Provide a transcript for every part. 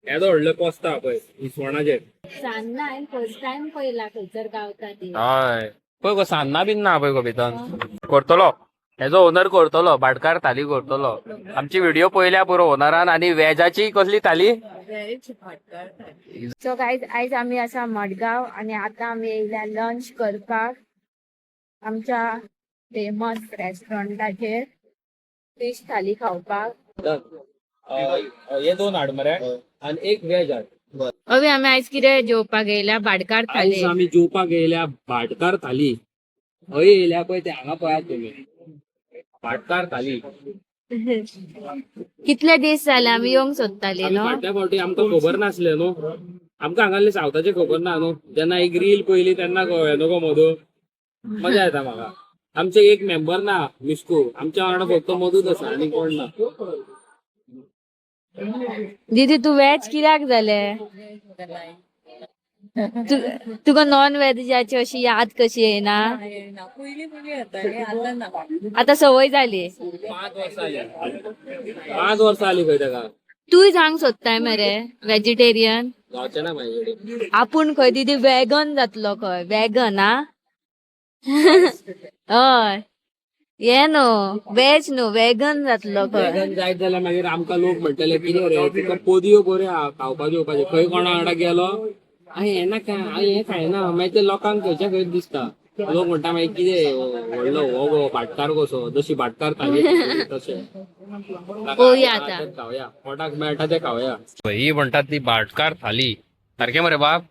येदो व्हडले पोसता पळय इसवणाचे सान्नां हांवें फर्स्ट टाइम पळयला खंयसर गावता ती. हय पळय गो सान्नां बीन ना पळय गो भितर करतलो हेजो ओनर करतलो भाटकार थाली करतलो आमची व्हिडिओ पळयल्या पुरो ओनरान आणि वेजाची कसली थाली सो गायज आयज आमी आसा मडगांव आणि आता आमी येयल्या लंच करपाक आमच्या फेमस रेस्टॉरंटाचेर फिश थाली खावपाक. हे दोन हाड मरे आणि एक वेज हाड अवी आमी आयज कितें जेवपाक येयल्या भाटकार थाली. आयज आमी जेवपाक येयल्या भाटकार थाली हय येयल्या पळय ते हांगा पळयात तुमी भाटकार थाली. कितले दीस जाले आमी येवंक सोदताली आमी न्हू. फाटल्या फावटी आमकां खबर नासलें न्हू आमकां हांगासले सावथाचे खबर ना न्हू जेन्ना एक रील पयली तेन्ना कळ्ळें न्हू गो मधू मजा येता म्हाका. आमचे एक मेंबर ना मिस्कू आमच्या वांगडा फक्त मधूच आसा आनी कोण ना. दीदी तू वेज कित्याक जाले तुका नॉन वेजाची अशी याद कशी येना. आता सवय जाली. 5 वर्सां जाली खंय ताका तूय जावंक सोदताय मरे वेजिटेरियन. जावचें ना म्हाजे कडेन आपूण खंय दीदी वेगन जातलो खंय वेगन आ. हय ये न्हू वेज न्हू वेगन जातलो खंय. वेगन जायत जाल्यार मागीर आमकां लोक म्हणटले कितें रे तुका पोदयो बऱ्यो आहा खावपा जेवपाचे खंय कोणा वांगडा गेलो हांवें हें नाका हांवें हें खायना मागीर ते लोकांक खंयच्या खंय दिसता. लोक म्हणटा मागीर कितें व्हडलो हो गो भाटकार कसो जशी भाटकार थाली तशें पोवया आतां. खावया पोटाक मेळटा ते खावया. ही म्हणटात ती भाटकार थाली सारकें मरे बाप.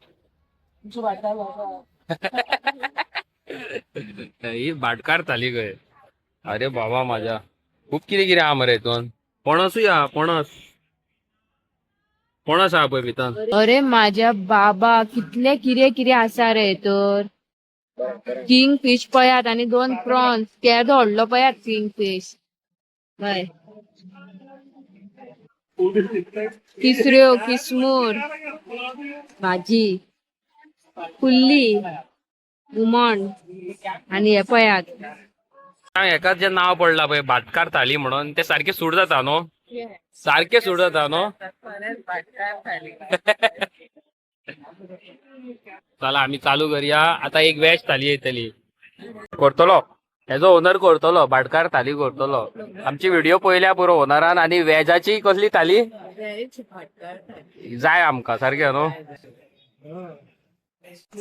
ही भाटकार थाली खंय अरे बाबा माझ्या खूप कितें कितें आहा मरे हितून पणसूय आहा पणस आहा पळय भितर. अरे माझ्या बाबा कितले किरे किरे आसा रे तर. किंग फिश पळयात आणि 2 प्रॉन्स केदो व्हडलो पळयात किंग फिश. हय तिसऱ्यो किसमूर भाजी कुल्ली हुमण आणि हे पळयात. एकाच जे नाव पडला पळय भाटकार थाली म्हणून ते सारखे सूट जाता न्हू सारखे सूट जाता न्हू. चला आम्ही चालू करूया आता. एक वेज थाली येतली करतलो हेजो ओनर करतलो भाटकार थाली करतलो आमची व्हिडिओ पळयल्या पुरो ओनरान आणि वेजाची कसली थाली जाय आमकां सारखें न्हू.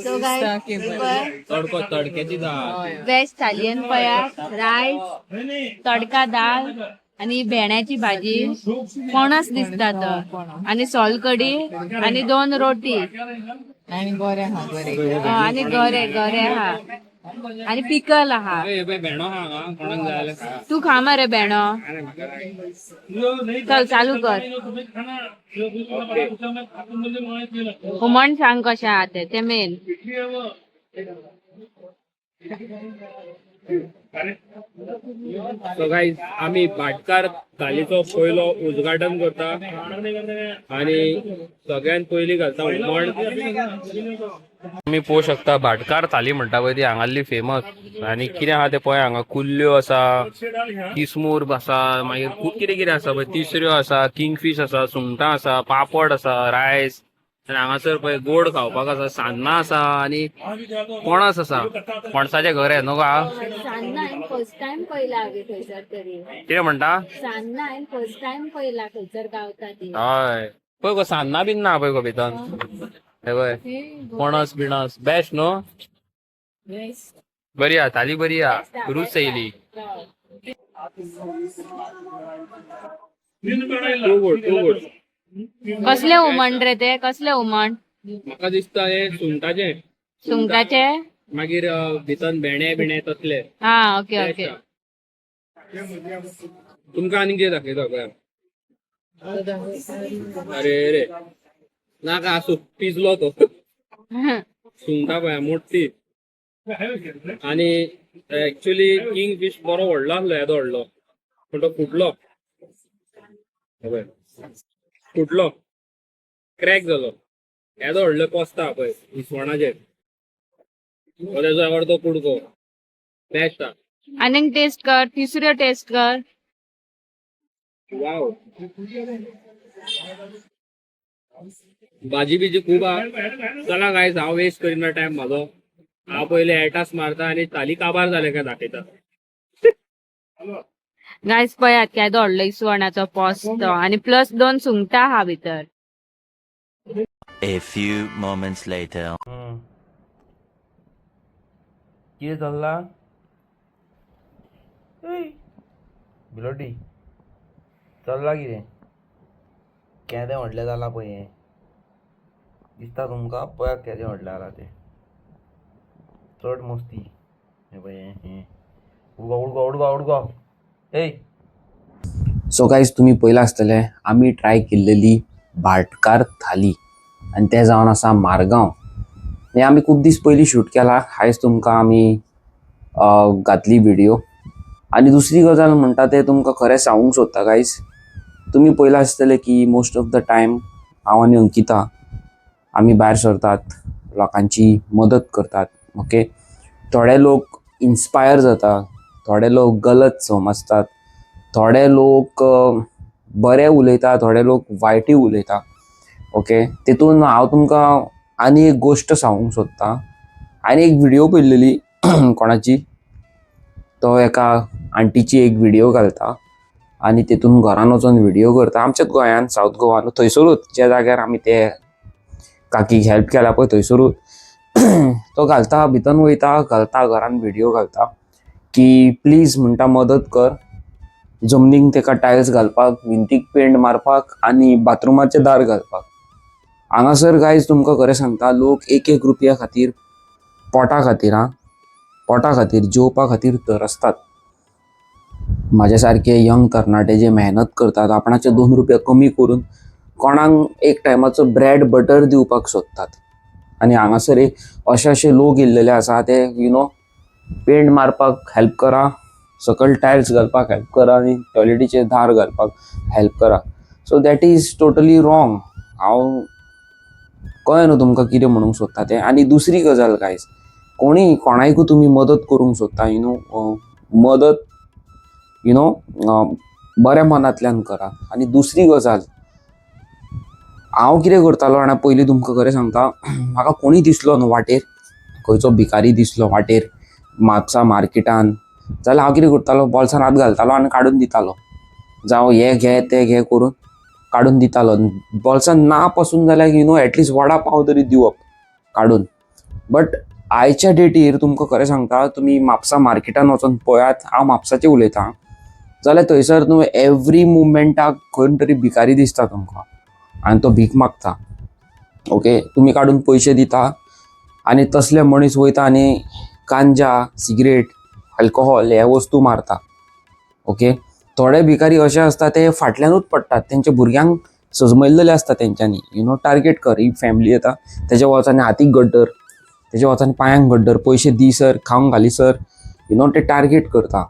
सो गाइस तडको तडक्याची जाय वेज थालीयन पळयात रायस तडका दाल आणि भेण्याची भाजी पणस दिसता तो आणि सोलकडी आणि 2 रोटी आणि गरे गरे आहा आणि पिकल आहा. भेणो हा कोणाक जाय जाल्यार खा. तू खा मरे भेणो. चल चालू कर. हुमण सांग कशें आहा ते मेन. सो गाईज आम्ही भाटकार थालीचो पयलो उद्घाटन करता आणि सगळ्यात पयली घालता हुमण. तुम्ही पळोवं शकता भाटकार थाली म्हणटा पळय ती हांगाली फेमस आणि कितें आहा ते पळय हांगा कुल्ल्यो आसा किसमूर आसा मागीर खूब कितें कितें आसा पळय तिसऱ्यो आसा किंगफीश आसा सुंगटां आसा पापड आसा रायस आणि हांगासर पळय गोड खावपाक आसा सान्नां आसा आणि पणस आसा पणसाचे घर आहे न्हू का. सान्नां हांवें फर्स्ट टाइम पळयला हांवें खंयसर तरी. कितें म्हणटा सान्नां हांवें फर्स्ट टाइम पळयला खंयसर गावता ती. हय पळय गो सान्नां बीन ना पळय गो भितर हे पळय पणस बिणस बेस्ट न्हू. बरी आहा थाली बरी आहा रूच येयली. Too good. कसले हुमण रे ते कसले हुमण. म्हाका दिसता हे सुंगटाचे सुंगटाचे मागीर भितर भेणे बिणे तसले. हा ओके ओके. तुमकां आनी कितें दाखयता पळय. अरे रे नाका आसूं पिजलो तो सुंगटां पळय मोठी आणि एक्चुअली किंग फिश बरो व्हडलो आसलो येदो व्हडलो पूण तो फुटलो क्रॅक जालो. येदो व्हडलो पोसता पळय इसवणाचे तेजो आवडतो कुडको बेस्ट आहा. आनीक टेस्ट कर तिसऱ्यो टेस्ट कर. वाव भाजी बिजी खूप हा. चला काय हांव वेस्ट करिना टाइम म्हाजो. हांव पहिले एटास मारता आणि थाली काबार जाले काय दाखयता. गायस पळयात केदो व्हडलो इसवणाचो पोस्त आणि प्लस 2 सुंगटां हा भितर. A few moments later. कितें चल्ला बिलोटी चल्ला कितें केदें व्हडलें जालां पळय हें दिसता तुमकां पळयात केदें व्हडलें जालां तें चड मस्ती हें पळय हें उडगो उडगो उडगो उडगो ए. सो गायज तुम्ही पळयलां आसतलें आमी ट्राय केल्लेली भाटकार थाली आनी तें जावन आसा मारगांव. हें आमी खूब दीस पयलीं शूट केला. आयज तुमकां आमी घातली व्हिडिओ. आनी दुसरी गजाल म्हणटा तें तुमकां खरें सांगूंक सोदता गायज. तुमी पळयलां आसतलें की मोस्ट ऑफ द टायम हांव आनी अंकिता आमी भायर सरतात, लोकांची मदत करतात. ओके, थोडे लोक इन्स्पायर जातात, थोडे लोक गलत समजतात, थोडे लोक बरे उलयता, थोडे लोक वायटूय उलयता. ओके, तितून हांव तुमकां आनी एक गोश्ट सांगूंक सोदतां. हांवें एक व्हिडिओ पळयलेली कोणाची, तो एका आंटीची एक व्हिडिओ घालता आनी तितून घरान वचून व्हिडिओ करता आमच्याच गोंयान सावथ गोवान थंयसरूच ज्या जाग्यार आमी ते काकीक हेल्प केला पळय थंयसरूच तो घालता, भितन वयता, घालता घरान व्हिडिओ घालता की प्लीज म्हणटा मदत कर जमनीक तेका टायल्स घालपाक, भिंतीक पेंट मारपाक आनी बाथरुमाचें दार घालपाक. हांगासर गायज तुमकां खरें सांगता लोक एक रुपया खातीर पोटा खातीर जेवपा खातीर तरसतात. म्हाजे सारके यंग तरणाटे जे मेहनत करतात आपणाचे 2 रुपया कमी करून कोणाक एक टायमाचो ब्रेड बटर दिवपाक सोदतात. आनी हांगासर अशे लोक येयल्लेले आसा ते पेंट मारपाक हेल्प करा, सकयल टायल्स घालपाक हेल्प करा आनी टॉयलेटीचे दार घालपाक हेल्प करा. So that is totally wrong. हांव कळ्ळें न्हू तुमकां कितें म्हणूंक सोदता तें. आनी दुसरी गजाल गायज, कोणायकूय तुमी मदत करूंक सोदता मदत बऱ्या मनांतल्यान करा. आनी दुसरी गजाल हांव कितें करतालो जाणा पयलीं तुमकां खरें सांगता, म्हाका कोणीय दिसलो न्हू वाटेर, खंयचो भिकारी दिसलो वाटेर म्हापसा मार्केटान, जाल्यार हांव कितें करतालो बॉल्सान हात घालतालो आनी काडून दितालो. जावं हें घे तें घे करून काडून दितालो. बॉल्सान ना पासून जाल्यार एटलिस्ट वडा पाव तरी दिवप काडून. बट आयच्या डेटीर तुमकां खरें सांगता तुमी म्हापसा मार्केटान वचून पळयात, हांव म्हापसाचें उलयतां, जाल्यार थंयसर न्हू एवरी मुवमेंटाक खंय तरी भिकारी दिसता तुमकां आनी तो भीक मागता. ओके, तुमी काडून पयशे दिता आनी तसले मनीस वयता आनी गांजा, सिगरेट, अल्कोहॉल हे वस्तू मारता. ओके, थोडे भिकारी अशे आसता ते फाटल्यानूच पडटात, तेंच्या भुरग्यांक सजमयल्लेले आसता तेंच्यांनी टार्गेट कर. ही फॅमिली येता तेज्या वचांनी हातीक गड्डर, तेज्या वचांनी पांयांक गड्डर, पयशे दी सर, खावंक घाली सर, ते टार्गेट करता,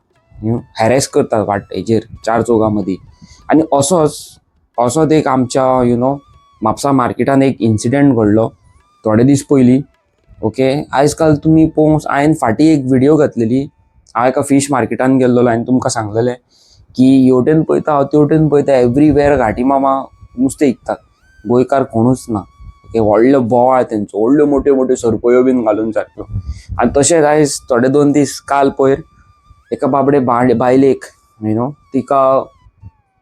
हॅरेस करता हेजेर चार चौगा मदीं. आनी असोच एक आमच्या म्हापसा मार्केटान एक इन्सिडेंट घडलो थोडे दीस पयलीं. ओके, आयज काल तुमी पळोवंक हांवें फाटीं एक व्हिडिओ घातलेली. हांव एका फीश मार्केटान गेल्लो, हांवें तुमकां सांगलेलें की हेवटेन पळयता हांव तेवटेन पळयता एवरीवेर घाटी मामा नुस्तें विकतात, गोंयकार कोणूच ना. ओके, व्हडले बोवाळ तेंचो, व्हडल्यो मोठ्यो मोठ्यो सरपयो बीन घालून सारक्यो. आनी तशेंच आयज थोडे 2 दीस काल पयर एका बाबडे बायलेक तिका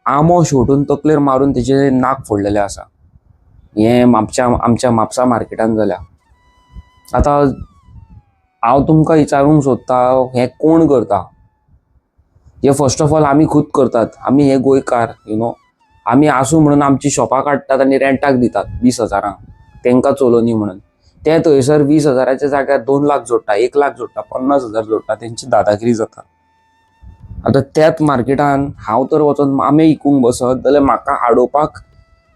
आंबो शेवटून तकलेर मारून तिचे नाक फोडलेले आसा. हें आमच्या म्हापसा मार्केटान जाल्या. आतां हांव तुमकां विचारूंक सोदता, हें कोण करता? हे फर्स्ट ऑफ ऑल आमी खूद करतात. आमी हे गोंयकार आमी आसूं म्हणून आमची शॉपां काडटात आनी रेंटाक दितात 20,000 तेंकां चलोनी म्हणून. ते थंयसर 20,000च्या जाग्यार 2 लाख जोडटा, 1 लाख जोडटा, 50,000 जोडटा, तेंची दादागिरी जाता. आतां त्याच मार्केटान हांव तर वचोन आंबे विकूंक बसत जाल्यार म्हाका आडोवपाक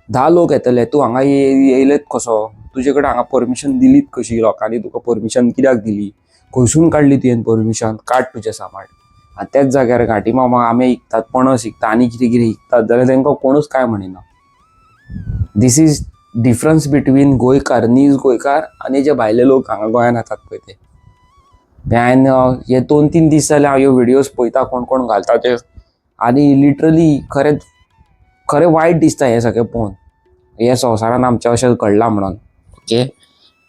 10 लोक येतले. तूं हांगा येयलेत कसो, तुजे कडेन हांगा परमिशन दिलीत कशी, लोकांनी तुका परमिशन कित्याक दिली, खंयसून काडली तुवें परमिशन, काड तुजें सामान. आनी त्याच जाग्यार घाटी मामा आंबे विकतात, पणस विकतात आनी कितें कितें विकतात जाल्यार तांकां कोणूच कांय म्हणिना. दीस इज डिफरन्स बिटवीन गोंयकार, नीज गोंयकार आनी जे भायले लोक हांगा गोंयान येतात पळय ते. हांवें हे 2-3 दीस जाले हांव ह्यो व्हिडियोज पळयता कोण कोण घालता ते, आनी लिटरली खरें वायट दिसता हें सगळें पळोवन. हे संवसारान आमच्या अशें घडलां म्हणून. ओके.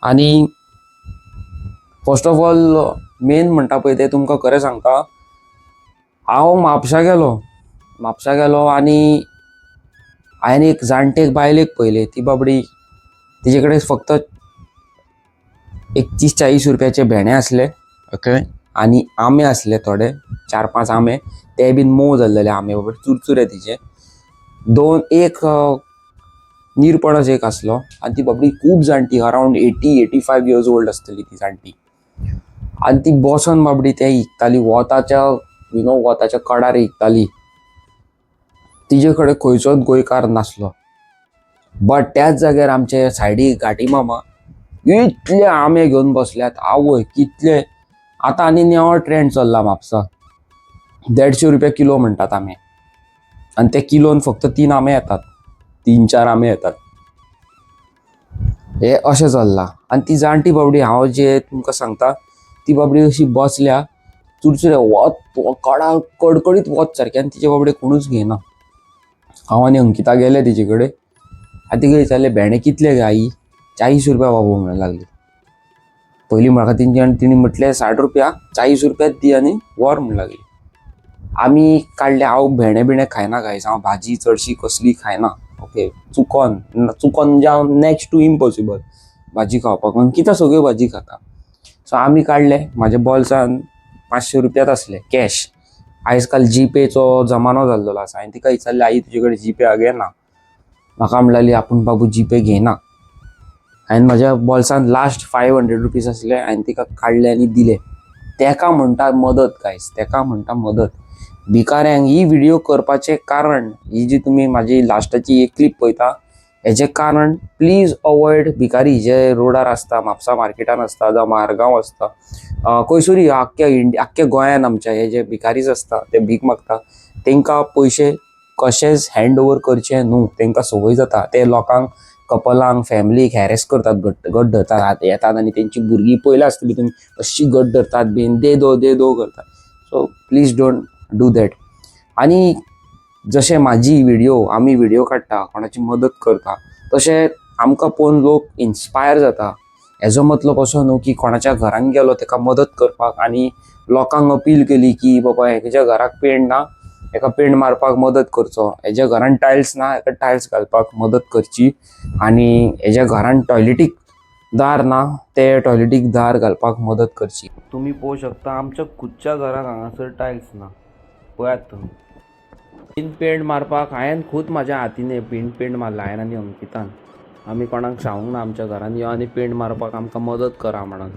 आनी फर्स्ट ऑफ ऑल मेन म्हणटा पळय ते तुमकां खरें सांगता, हांव म्हापशा गेलो आनी हांवें एक जाणटेक बायलेक पळयली. ती बाबडी तिचे कडेन फक्त एक 30-40 रुपयाचे भेणे असले. ओके. आनी आंबे असले थोडे 4-5 आंबे, ते बीन मोव जाल्लेले आंबे बाबा चुरचुरे तिचे. एक निरपणस एक असलो आनी ती बाबडी खूब जाणटी, अरावंड 80-85 इयर्स ओल्ड आसतली ती जाणटी. आनी ती बसून बाबडी ते इकताली वताच्या कडार इकताली. तिचे कडेन खंयचोच गोंयकार नासलो. बट त्याच जाग्यार आमचे सायडीक घाटी मामा इतले आंबे घेवन बसल्यात. आवय कितले. आतां आनी नवो ट्रेंड चल्ला म्हापसा, 150 रुपया किलो म्हणटात आंबे. आनी ते किलोन फक्त 3 आंबे येतात, 3-4 आंबे येतात. हे अशें चल्लां. आनी ती जाणटी बाबडी हांव जे तुमकां सांगता, ती बाबडी अशी बसल्या चुरचुरे वत कडा कडकडीत वत सारकें, आनी तिचे बाबडे कोणूच घेयना. हांव आनी अंकिता गेले तिचे कडेन आनी तिका विचारलें भेणे कितले गे आई? 40 रुपया बाबू म्हणूंक लागली. पयलीं म्हाका तिणी म्हटलें 60 रुपया, 40 रुपयाच दी आनी व्हर म्हणूंक लागली. आमी काडले. हांव भेणे बिणे खायना गायज, हांव भाजी चडशी कसली खायना. ओके. चुकोन म्हणजे हांव नेक्स्ट टू इम्पॉसिबल भाजी खावपाक. अंकिता सगळ्यो भाजी खाता. सो आमी काडले. म्हाज्या बॉल्सान 500 रुपयाच असले कॅश. आयज काल जीपेचो जमानो जाल्लो आसा. हांवें तिका विचारलें आई तुजे कडेन जीपे आगे ना? म्हाका म्हणटाली आपूण बाबू जीपे घेयना. हांवें म्हाज्या बॉल्सान लास्ट 500 रुपीज असले, हांवें तिका काडले आनी दिले. तेका म्हणटा मदत गायज, तेका म्हणटा मदत. भिकाऱ्यांक ही व्हिडिओ करपाचें कारण, ही जी तुमी म्हाजी लास्टाची एक क्लिप पळयता, हेजें कारण प्लीज अवॉयड भिकारी जे रोडार आसता, म्हापसा मार्केटान आसता, जावं मारगांव आसता, खंयसरूय आख्ख्या गोंयान आमच्या हे जे भिकारीज आसता ते भीक मागता, तांकां पयशे कशेंच हँड ओवर करचे न्हू. तांकां संवय जाता. ते लोकांक, कपलांक, फॅमिलीक हॅरेस करतात, गट धरतात, येतात आनी तेंची भुरगीं पयल्या आसतली तुमी अशी गट धरतात बीन, दे दो करतात. So please don't do that. आनी जशें आमी व्हिडिओ काडटा, कोणाची मदत करता, तशें आमकां पळोवन लोक इन्स्पायर जाता. हेजो मतलब असो न्हू की कोणाच्या घरान गेलो ताका मदत करपाक आनी लोकांक अपील केली की बाबा हेच्या घराक पेंट ना, हेका पेंट मारपाक मदत करचो, हेज्या घरान टायल्स ना, हेका टायल्स घालपाक मदत करची, आनी हेज्या घरान टॉयलेटीक दार ना, ते टॉयलेटीक दार घालपाक मदत करची. तुमी पळोवं शकता आमच्या खुदच्या घराक हांगासर टायल्स ना. पळयात तुमी. पेंट मारपाक हांवें खूद म्हाज्या हातीन पेंट मारला, हांवें आनी अंकितान. आमी कोणाक सांगूंक ना आमच्या घरान यो आनी पेंट मारपाक आमकां मदत करा म्हणून.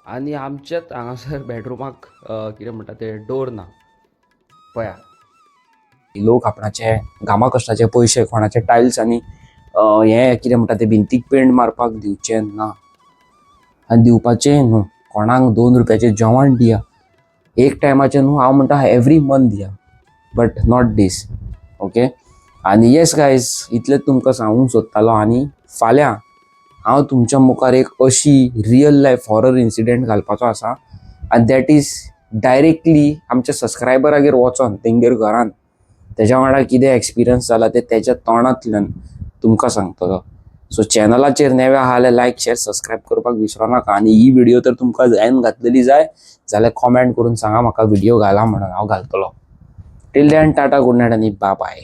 आनी आमच्याच हांगासर बेडरुमाक कितें म्हणटा ते डोर ना. पळया, लोक आपणाचे घामा कश्टाचे पयशे कोणाचे टायल्स आनी हे कितें म्हणटा ते भिंतीक पेंट मारपाक दिवचे ना. आनी दिवपाचें न्हू. कोणाक 2 रुपयाचें जेवण दिया, एक टायमाचें न्हू, हांव म्हणटा एवरी मंथ दिया, बट नॉट दीस. ओके. आनी येस गायज, इतलें तुमकां सांगूंक सोदतालो. आनी फाल्यां हांव तुमच्या मुखार एक अशी रियल लायफ हॉरर इन्सिडेंट घालपाचो आसा, आनी दॅट इज डायरेक्टली आमच्या सबस्क्रायबरागेर वचोन तेंगेर घरान तेज्या वांगडा कितें एक्सपिरियन्स जाला ते तेज्या तोंडांतल्यान तुमकां सांगतलो. सो चॅनलाचेर नवे आहा जाल्यार लायक, शेअर, सबस्क्रायब करपाक विसरो नाका. आनी ही व्हिडिओ तर तुमकां हांवें घातलेली जाय जाल्यार कॉमेंट करून सांगा म्हाका व्हिडिओ घाला म्हणून, हांव घालतलो. Till then tata, good night आनी बाय बाय.